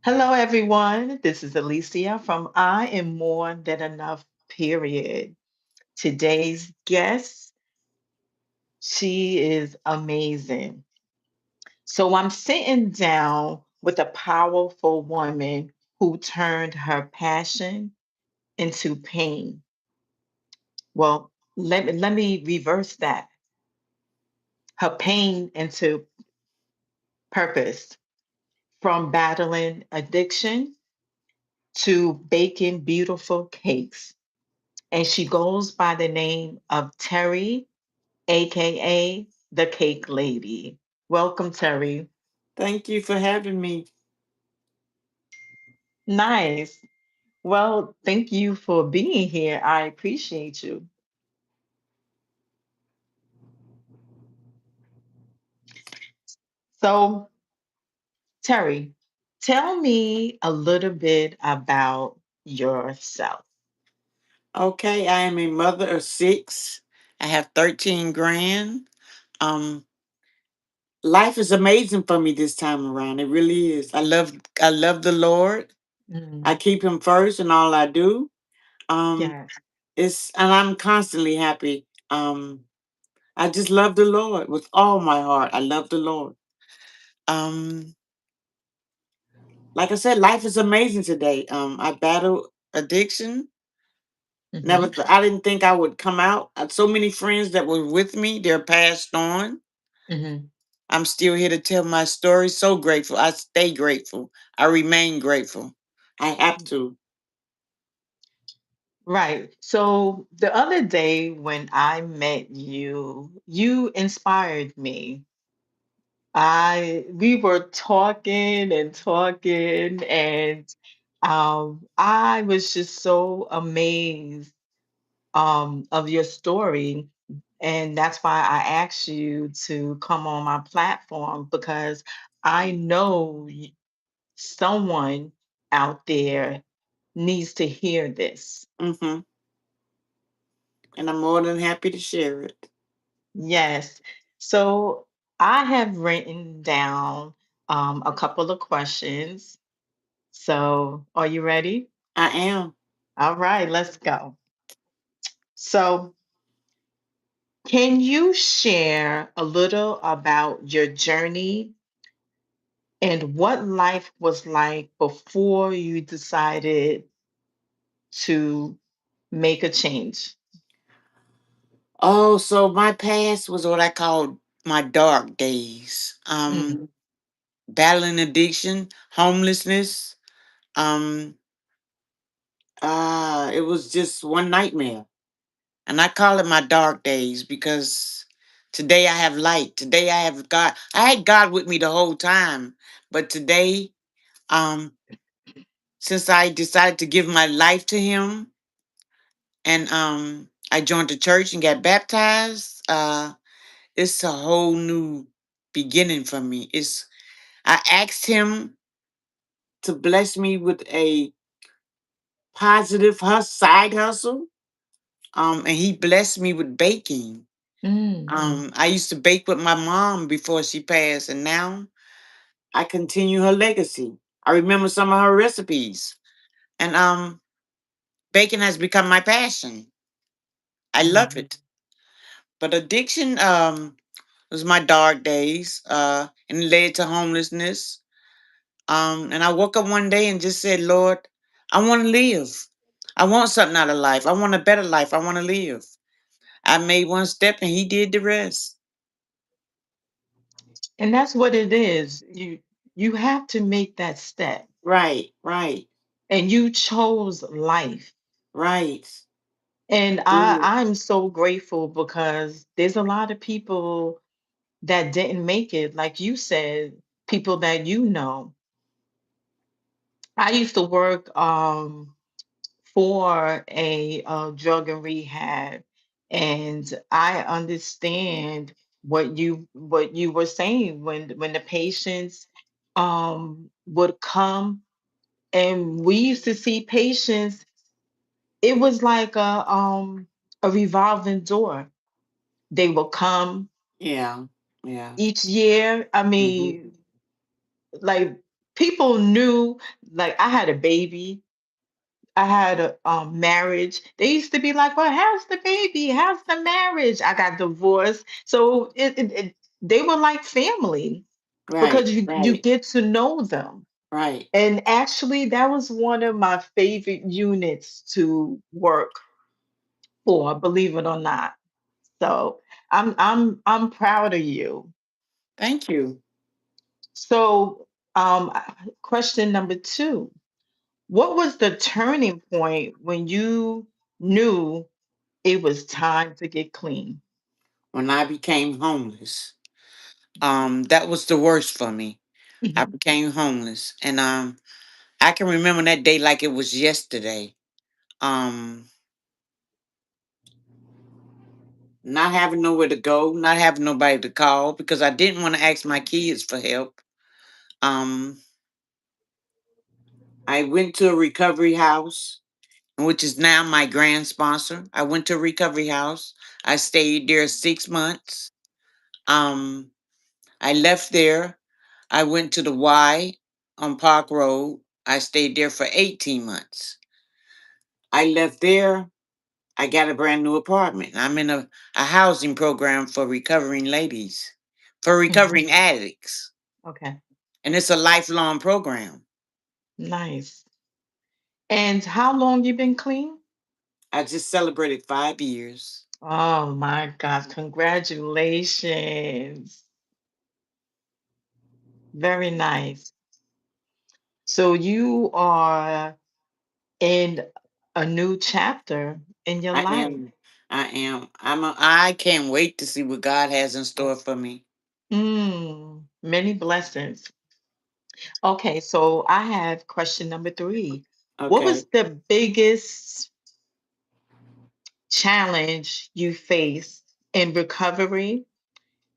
Hello, everyone. This is Alicia from I Am More Than Enough, period. Today's guest, she is amazing. So I'm sitting down with a powerful woman who turned her passion into pain. Well, let me reverse that. Her pain into purpose, from battling addiction to baking beautiful cakes. And she goes by the name of Terry, aka the Cake Lady. Welcome, Terry. Thank you for having me. Nice. Well, thank you for being here. I appreciate you. So, Terry, tell me a little bit about yourself. Okay, I am a mother of six. I have 13 grand. Um, Life is amazing for me this time around. It really is. I love the Lord. I Mm, keep him first in all I do. Um, yes. and I'm constantly happy. I just love the Lord with all my heart. I love the Lord. Um, like I said, life is amazing today. I battle addiction. Hmm. I didn't think I would come out. I had so many friends that were with me, they're passed on. Hmm. I'm still here to tell my story. So grateful. I stay grateful. I remain grateful. I have to. Right. So the other day when I met you, you inspired me. I we were talking and talking, and I was just so amazed of your story, and that's why I asked you to come on my platform because I know someone out there needs to hear this. Hmm. And I'm more than happy to share it. Yes. So I have written down a couple of questions. So, are you ready? I am. All right, let's go. So, can you share a little about your journey and what life was like before you decided to make a change? So my past was what I called my dark days. Mm, Battling addiction, homelessness. Um, it was just one nightmare. And I call it my dark days because today I have light. Today I have God. I had God with me the whole time. But today, um, since I decided to give my life to him and I joined the church and got baptized, it's a whole new beginning for me. It's I asked him to bless me with a positive side hustle. And he blessed me with baking. mm, I used to bake with my mom before she passed, and now I continue her legacy. I remember some of her recipes, and baking has become my passion. I love mm. it. But addiction was my dark days, and it led to homelessness. And I woke up one day and just said, Lord, I want to live. I want something out of life. I want a better life. I want to live. I made one step, and He did the rest. And that's what it is. You have to make that step. Right, right, And you chose life. right. And Did. I'm so grateful because there's a lot of people that didn't make it, like you said, people that you know. I used to work for a drug and rehab, and I understand what you were saying when the patients would come, and we used to see patients. It was like a revolving door. They will come Yeah, yeah. each year. I Hmm. mean, like people knew, like, I had a baby, I had a marriage. They used to be like, "Well, how's the baby? How's the marriage?" I got divorced, so they were like family Right, because you right, get to know them. right. And actually, that was one of my favorite units to work for, believe it or not. So I'm proud of you. Thank you. So question number two. What was the turning point when you knew it was time to get clean? When I became homeless, that was the worst for me. I Mhm, became homeless, and I can remember that day like it was yesterday. Um, not having nowhere to go, not having nobody to call because I didn't want to ask my kids for help. Um, I went to a recovery house, which is now my grand sponsor. I went to a recovery house. I stayed there 6 months. Um, I left there. I went to the Y on Park Road. I stayed there for 18 months. I left there. I got a brand new apartment. I'm in a housing program for recovering ladies, for mhm. recovering addicts. Okay, And it's a lifelong program. nice. And how long you been clean? I just celebrated 5 years. Oh my gosh, congratulations. Very nice. So you are in a new chapter in your I life. am. I am. I can't wait to see what God has in store for me. Many blessings. Okay, so I have question number three. What Okay. was the biggest challenge you faced in recovery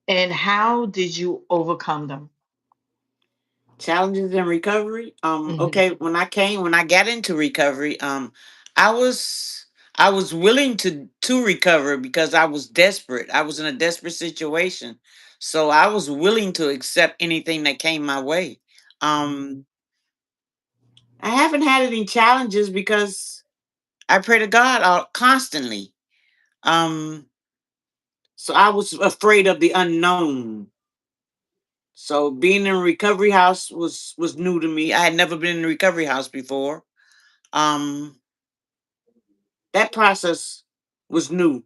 and how did you overcome them? Challenges in recovery. Hmm. Okay, when I got into recovery, I was I was willing to recover because I was desperate. I was in a desperate situation. So I was willing to accept anything that came my way. Um I haven't had any challenges because I pray to God constantly. Um so I was afraid of the unknown. So being in a recovery house was new to me. I had never been in a recovery house before. Um that process was new.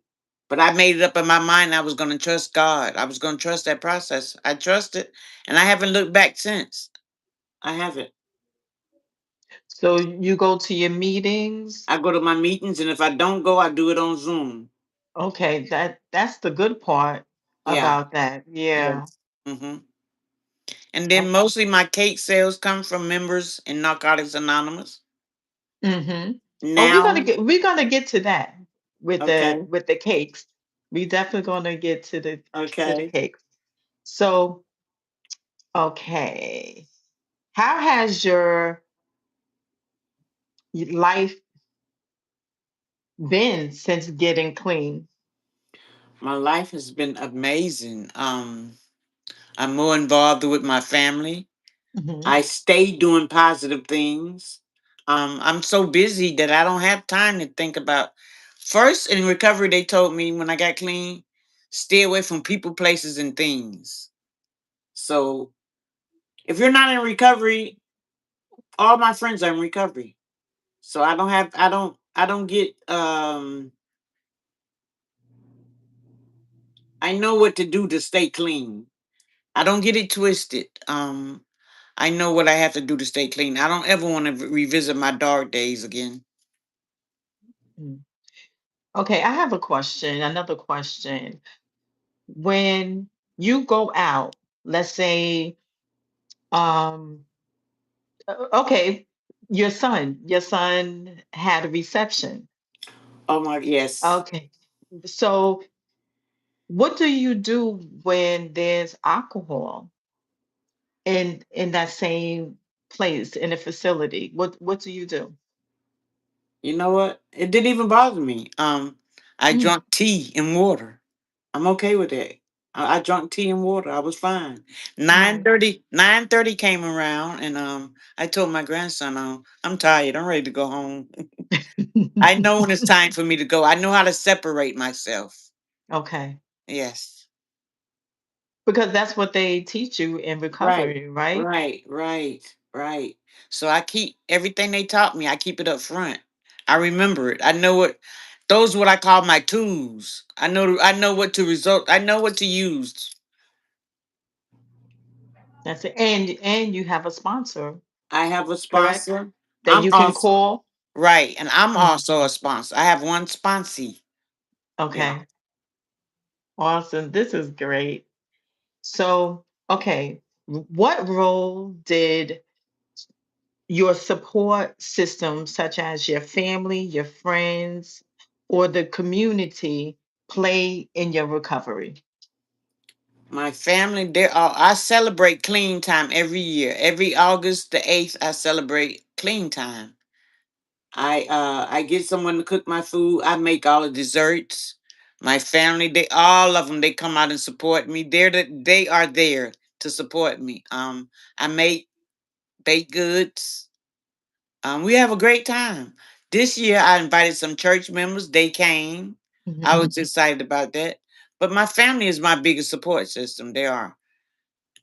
But I made it up in my mind I was going to trust God. I was going to trust that process. I trusted and I haven't looked back since. I haven't. So you go to your meetings. I go to my meetings and if I don't go, I do it on Zoom. Okay, that's the good part Yeah. about that. Yeah. Yes. Mhm. And then Okay. mostly my cake sales come from members in Narcotics Anonymous. Hmm. Oh, Now, we're gonna get to that okay. with the cakes. We definitely gonna get to the Okay. cakes. So, okay. How has your life been since getting clean? My life has been amazing. I'm more involved with my family. Hmm. I stay doing positive things. I'm so busy that I don't have time to think about. First, in recovery, they told me when I got clean, stay away from people, places, and things. So if you're not in recovery, all my friends are in recovery. So I don't get, I know what to do to stay clean. I don't get it twisted. I know what I have to do to stay clean. I don't ever want to revisit my dark days again. Okay, I have a question, another question. When you go out, let's say, um, okay, your son had a reception. Oh my, yes. Okay. So what do you do when there's alcohol in that same place in a facility? What do you do? You know what? It didn't even bother me. I Mm, drank tea and water. I'm okay with that. I drank tea and water. I was fine. Nine Nice. thirty. 9:30 came around, and I told my grandson, I'm tired. I'm ready to go home. I know when it's time for me to go. I know how to separate myself. Okay. Yes. Because that's what they teach you in Right. recovery, right? Right. So I keep everything they taught me. I keep it up front. I remember it. I know what. Those what I call my tools. I know. I know what to result. I know what to use. That's it. And you have a sponsor, I have a correct? sponsor. That I'm you can also call. right, and I'm Mhm. also a sponsor. I have one sponsee. Yeah. Okay. Awesome. This is great. So, okay, what role did your support system, such as your family, your friends, or the community, play in your recovery? My family, I celebrate clean time every year. Every August the 8th, I celebrate clean time. I get someone to cook my food. I make all the desserts. My family, they all of them, they come out and support me. They are there to support me. I make baked goods. We have a great time. This year I invited some church members. They came. I Mhm. was excited about that. But my family is my biggest support system. They are.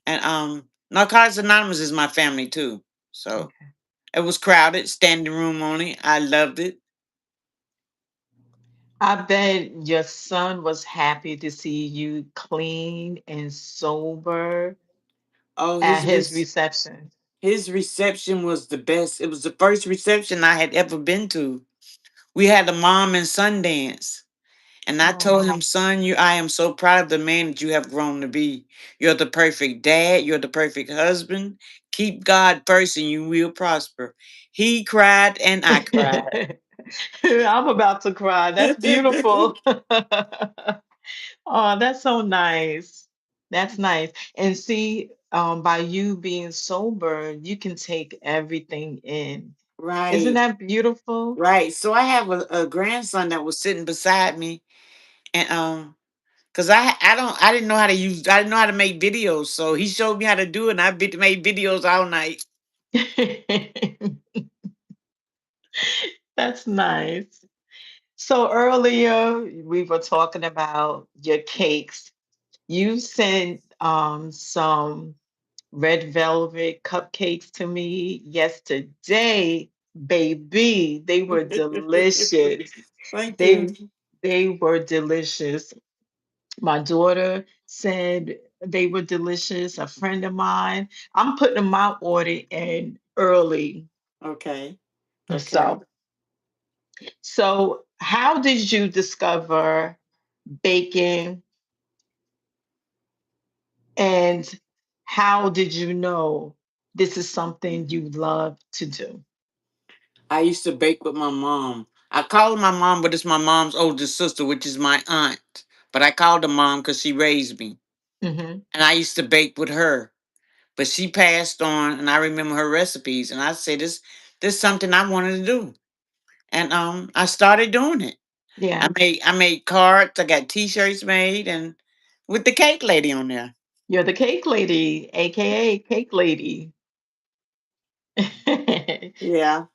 And Narcotics Anonymous is my family too. So Okay. it was crowded, standing room only. I loved it. I bet your son was happy to see you clean and sober Oh, at his reception. his reception was the best. It was the first reception I had ever been to. We had a mom and son dance. And I told Oh. him, son, I am so proud of the man that you have grown to be. You're the perfect dad. You're the perfect husband. Keep God first and you will prosper. He cried and I cried. I'm about to cry. That's beautiful. Oh, that's so nice. That's nice. And see, by you being sober, you can take everything in. Isn't Right, that beautiful? right. So I have a grandson that was sitting beside me, and cause I didn't know how to I didn't know how to make videos, so he showed me how to do it, and made videos all night. That's nice. So earlier we were talking about your cakes. You sent some red velvet cupcakes to me yesterday, baby. They were delicious. Thank you. They they were delicious. My daughter said they were delicious. A friend of mine. I'm putting my order in early. Okay. Okay. So, so how did you discover baking and how did you know this is something you love to do? I used to bake with my mom. I call her my mom, but it's my mom's older sister, which is my aunt. But I called her mom because she raised me. Hmm. And I used to bake with her. But she passed on and I remember her recipes. And I said, this is something I wanted to do. And I started doing it. Yeah, I made cards, I got t-shirts made and with the cake lady on there. you're the cake lady, aka cake lady. Yeah.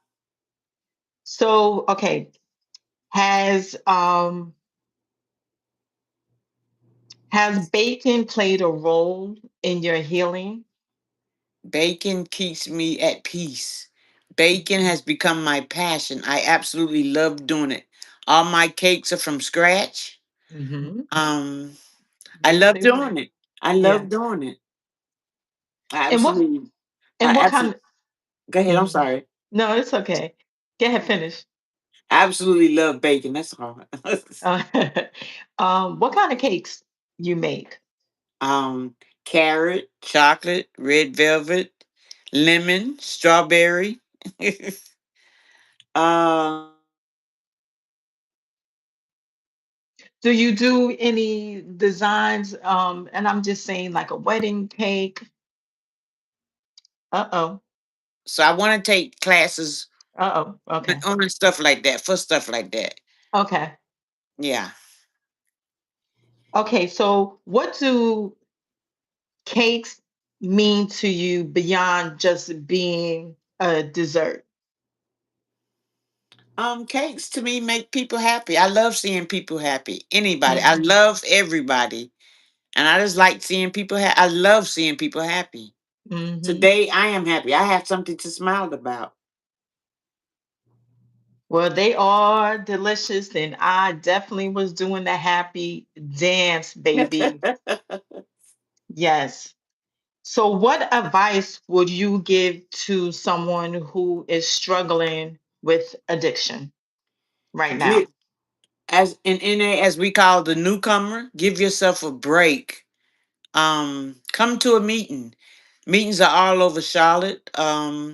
So, okay, has has bacon played a role in your healing? Bacon keeps me at peace. Bacon has become my passion. I absolutely love doing it. All my cakes are from scratch. Hmm. Um, I Yes, love they were. doing it. I Yeah. love doing it. I And what absolutely, and I what absolutely. kind Go ahead. I'm mhm. sorry. No, it's okay. Go ahead, finish. I absolutely love bacon. That's all. Uh, what kind of cakes you make? um, Carrot, chocolate, red velvet, lemon, strawberry. uh, Do you do any designs? And I'm just saying like a wedding cake. Uh-oh. so I want to take classes Uh-oh. Okay. on stuff like that for stuff like that. Okay. Yeah. Okay, so what do cakes mean to you beyond just being a dessert? Cakes to me make people happy. I love seeing people happy. Anybody. I Hmm. love everybody. And I just like seeing people I love seeing people happy. Hmm. Today I am happy. I have something to smile about. Well, they are delicious, and I definitely was doing the happy dance, baby. Yes. So, what advice would you give to someone who is struggling with addiction right Get now? as in NA as we call the newcomer, give yourself a break. Come to a meeting. Meetings are all over Charlotte. Hmm.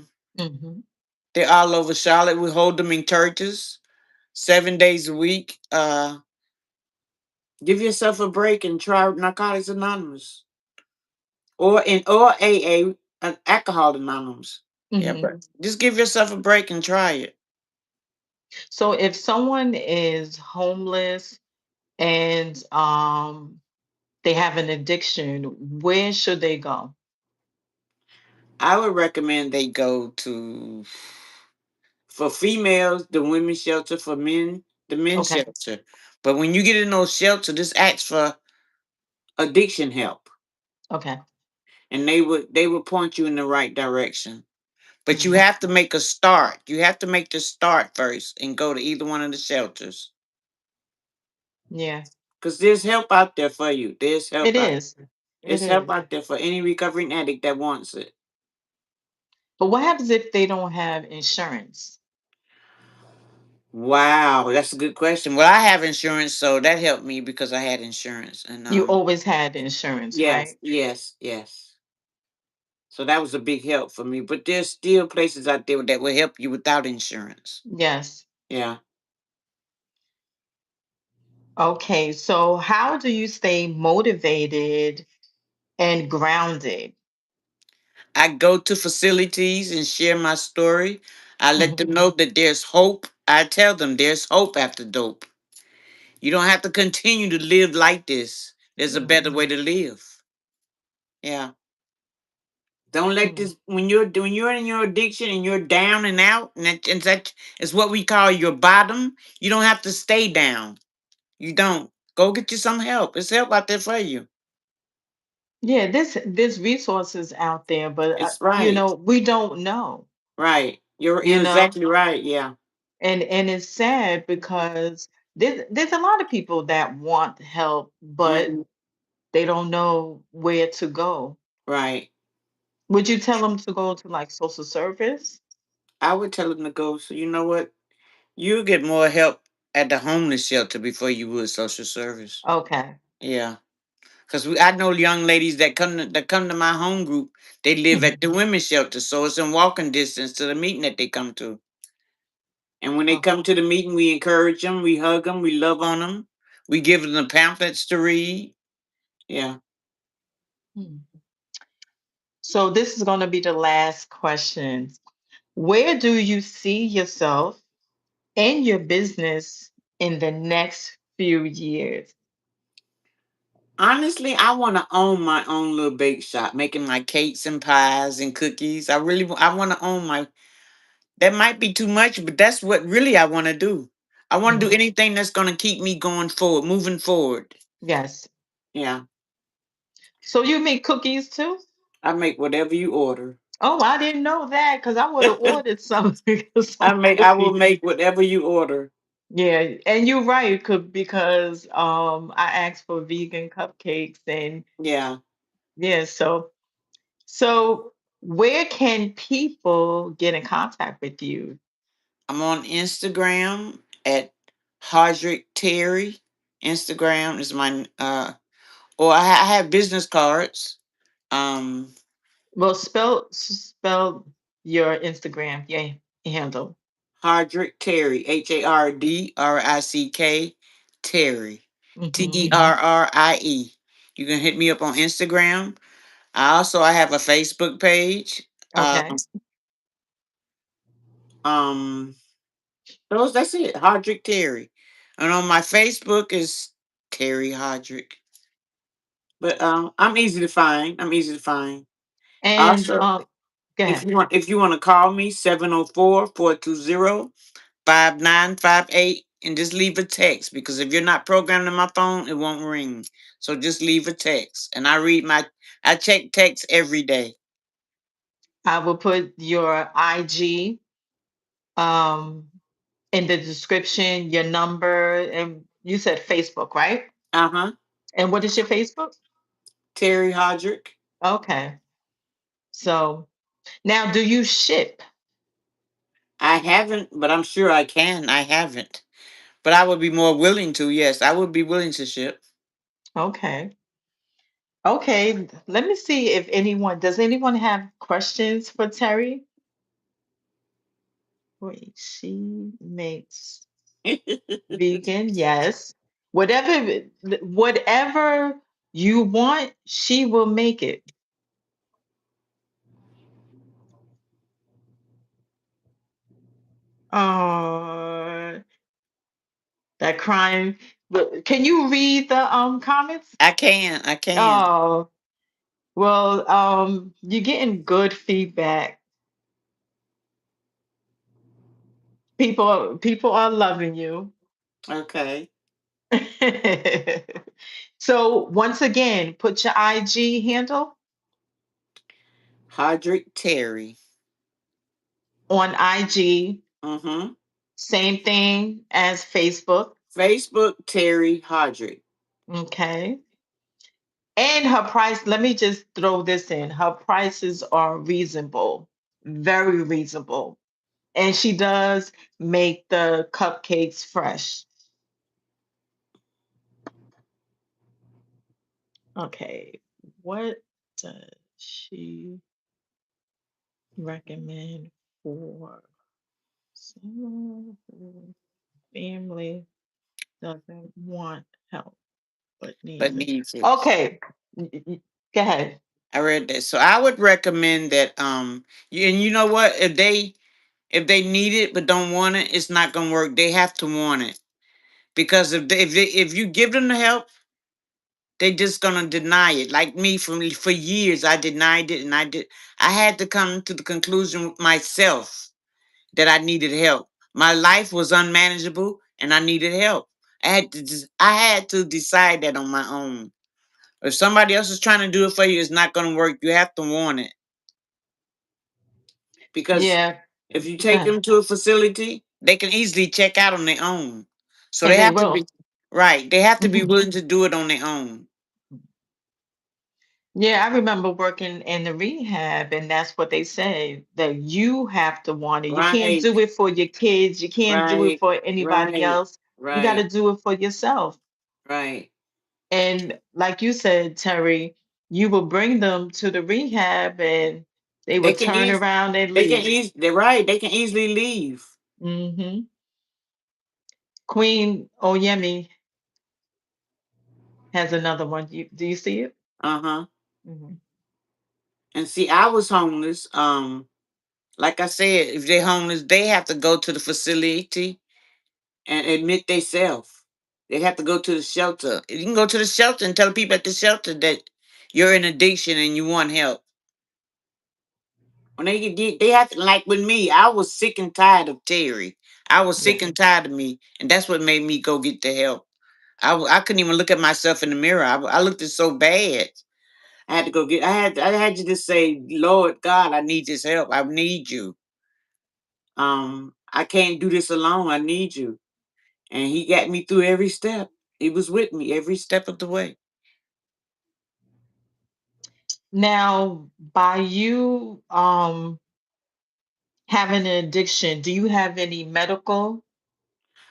They're all over Charlotte. We hold them in churches 7 days a week. Give yourself a break and try Narcotics Anonymous or AA, Alcohol Anonymous. Yeah, Hmm. but just give yourself a break and try it. So, if someone is homeless and they have an addiction, where should they go? I would recommend they go to for females the women's shelter, for men the men's Okay. shelter. But when you get in those shelters, just ask for addiction help, Okay. and they would point you in the right direction. But you Mm. have to make a start. You have to make the start first and go to either one of the shelters. Yeah, Because there's help out there for you. There's it help out. is. It There's help is. out there for any recovering addict that wants it. But what happens if they don't have insurance? Wow, that's a good question. Well, I have insurance, so that helped me because I had insurance. And You always had insurance, yes, right? yes, yes. So that was a big help for me. But there's still places out there that will help you without insurance. Yes. Yeah. Okay, so how do you stay motivated and grounded? I go to facilities and share my story. I let them Mhm. know that there's hope. I tell them there's hope after dope. You don't have to continue to live like this. There's a better way to live. Yeah. Don't let Mhm. this when you're in your addiction and you're down and out, and that is what we call your bottom. You don't have to stay down. You don't. Go get you some help. There's help out there for you. Yeah, this resources out there, but It's right. we don't know, Right. You're you you're know, exactly right. Yeah. and it's sad because there's a lot of people that want help, but Hmm. they don't know where to go. Right. Would you tell them to go to like social service? I would tell them to go. So you know what? You get more help at the homeless shelter before you would social service. Okay. Yeah. Cause I know young ladies that come to my home group. They live at Mhm. the women's shelter, so it's in walking distance to the meeting that they come to. And when they Okay. come to the meeting, we encourage them, we hug them, we love on them, we give them the pamphlets to read. Yeah. Hmm. So this is going to be the last question. Where do you see yourself and your business in the next few years? Honestly, I want to own my own little bake shop, making my cakes and pies and cookies. I want to own my. That might be too much, but that's what really I want to do. I want to do Mhm. anything that's going to keep me going forward, moving forward. Yes. Yeah. So you make cookies too? I make whatever you order. Oh, I didn't know that because I would have ordered something, some I will cookies. make whatever you order. Yeah, and you're right, because I asked for vegan cupcakes and Yeah. yeah, so where can people get in contact with you? I'm on Instagram at Hardrick Terry. Instagram is my or I have business cards. Um Well, spell your Instagram, yeah, handle. Hardrick Terry, HARDRICK Terry. Hmm. TERRIE. You can hit me up on Instagram. I have a Facebook page. Uh, Okay. um that's it. Hardrick Terry. And on my Facebook is Terry Hardrick. But I'm easy to find. I'm easy to find. And Also, go ahead. if you want to call me 704-420-5958 and just leave a text, because if you're not programmed in my phone, it won't ring. So just leave a text. And I check text every day. I will put your IG um in the description, your number, and you said Facebook, right? Uh-huh. And what is your Facebook? Terry Hodrick. Okay. So now, do you ship? I haven't, but I'm sure I can. I haven't. But I would be more willing to. Yes, I would be willing to ship. Okay. Okay. Let me see if does anyone have questions for Terry? Wait, she makes vegan, yes. Whatever you want, she will make it. Oh, that crime. But can you read the comments? I can. I can. Oh, well, you're getting good feedback. People are loving you. Okay. So once again, put your IG handle Hodrick Terry. on IG, Mm-hmm. same thing as Facebook. Facebook Terry Hodrick. Okay. And her price, let me just throw this in. Her prices are reasonable, very reasonable. And she does make the cupcakes fresh. Okay. What does she recommend for someone whose family doesn't want help but But needs it? needs it. Okay. Go ahead. I read that. So I would recommend that and you know what? If they need it but don't want it, it's not gonna work. They have to want it. Because if you give them the help, they just gonna deny it. Like me, for years I denied it, and I had to come to the conclusion myself that I needed help. My life was unmanageable and I needed help. I had to decide that on my own. If somebody else is trying to do it for you, it's not going to work. You have to want it, because Yeah. if you Go take ahead. them to a facility, they can easily check out on their own. So And they they have to be will. right. They have to be Mhm. willing to do it on their own. Yeah, I remember working in the rehab, and that's what they say that you have to want it. You can't Right, do it for your kids, you can't do it right, for anybody right, else. You got right, to do it for yourself. right. And like you said, Terry, you will bring them to the rehab and they They will can turn ease. around and They can leave. ease. They're right. They can easily leave. Queen Oyemi has another one. Do you see it? Uh huh. Mhm. And see, I was homeless. Like I said, if they're homeless, they have to go to the facility and admit themselves. They have to go to the shelter. You can go to the shelter and tell people at the shelter that you're in addiction and you want help. When they have to, like with me, I was sick and tired of Terry. I was sick Yeah. and tired of me, and that's what made me go get the help. I couldn't even look at myself in the mirror. I looked it so bad. I had to go get. I had to just say, Lord God, I need this help. I need you. I can't do this alone. I need you. And He got me through every step. He was with me every step of the way. Now, by you having an addiction, do you have any medical?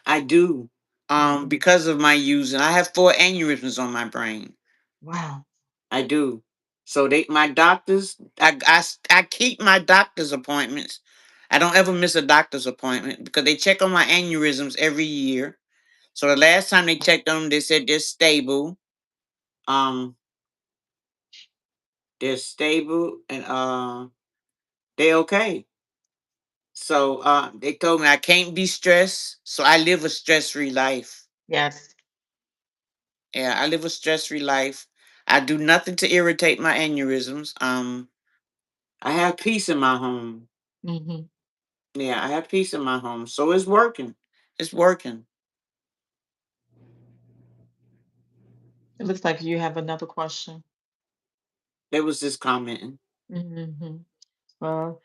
I do. Mhm. Because of my using, I have 4 aneurysms on my brain. Wow. I do. So my doctors, I keep my doctor's appointments. I don't ever miss a doctor's appointment because they check on my aneurysms every year. So the last time they checked on them, they said they're stable. Um, they're stable and they okay. So they told me I can't be stressed. So I live a stress free life. Yes. Yeah, I live a stress free life. I do nothing to irritate my aneurysms. I have peace in my home. Hmm. Yeah, I have peace in my home. So it's working. It's working. It looks like you have another question. It was just commenting. Hmm. Well,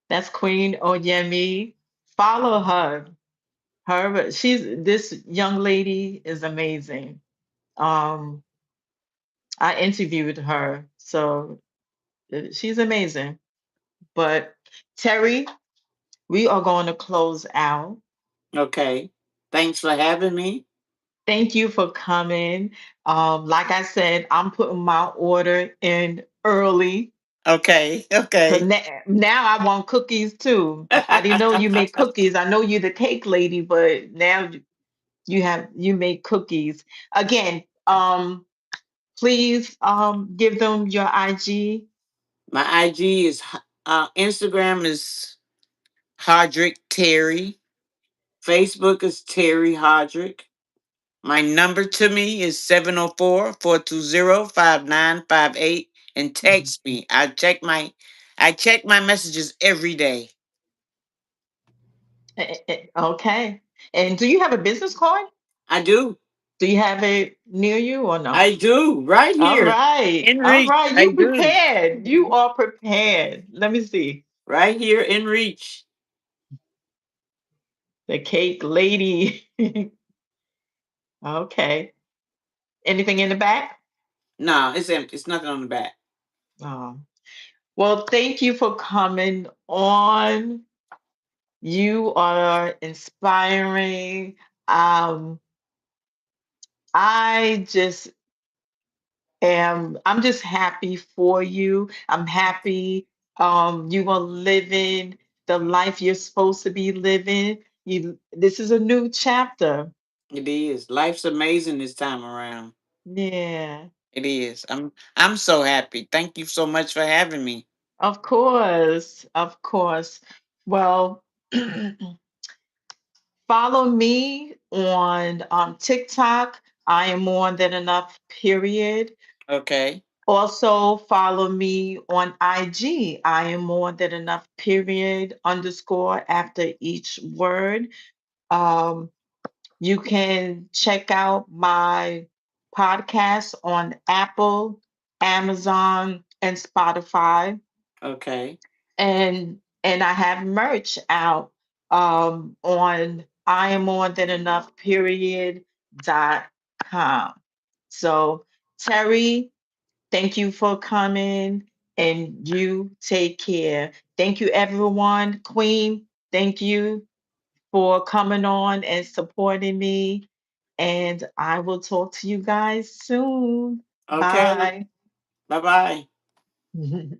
that's Queen Oyemi. Follow her. This young lady is amazing. Um, I interviewed her, so she's amazing. But Terry, we are going to close out. Okay. Thanks for having me. Thank you for coming. Like I said, I'm putting my order in early Okay. because Okay. now I want cookies too. I didn't know you make cookies. I know you're the cake lady, but now you make cookies. Again, please give them your IG. My IG is Instagram is Hodrick Terry. Facebook is Terry Hodrick. My number to me is 704-420-5958 and Mhm. text me. I check my messages every day. Okay. And do you have a business card? I do. Do you have it near you or no? I do. Right All here. right. In All reach. right. I You do. prepared. You are prepared. Let me see. Right here in reach. The cake lady. Okay. Anything in the back? No, it's empty. It's nothing on the back. Oh. Well, thank you for coming on. You are inspiring. Um, I just I'm just happy for you. I'm happy you are living the life you're supposed to be living. This is a new chapter. It is. Life's amazing this time around. Yeah, It is. I'm so happy. Thank you so much for having me. of course. Of course. Well, follow me on TikTok. I am more than enough, period. Okay. Also, follow me on IG. I am more than enough, period, underscore after each word. Um, you can check out my podcast on Apple, Amazon, and Spotify. Okay. And I have merch out on I am more than enough, period.com. So, Terry, thank you for coming and you take care. Thank you, everyone. Queen, thank you for coming on and supporting me. And I will talk to you guys soon. Okay. Bye. Bye bye.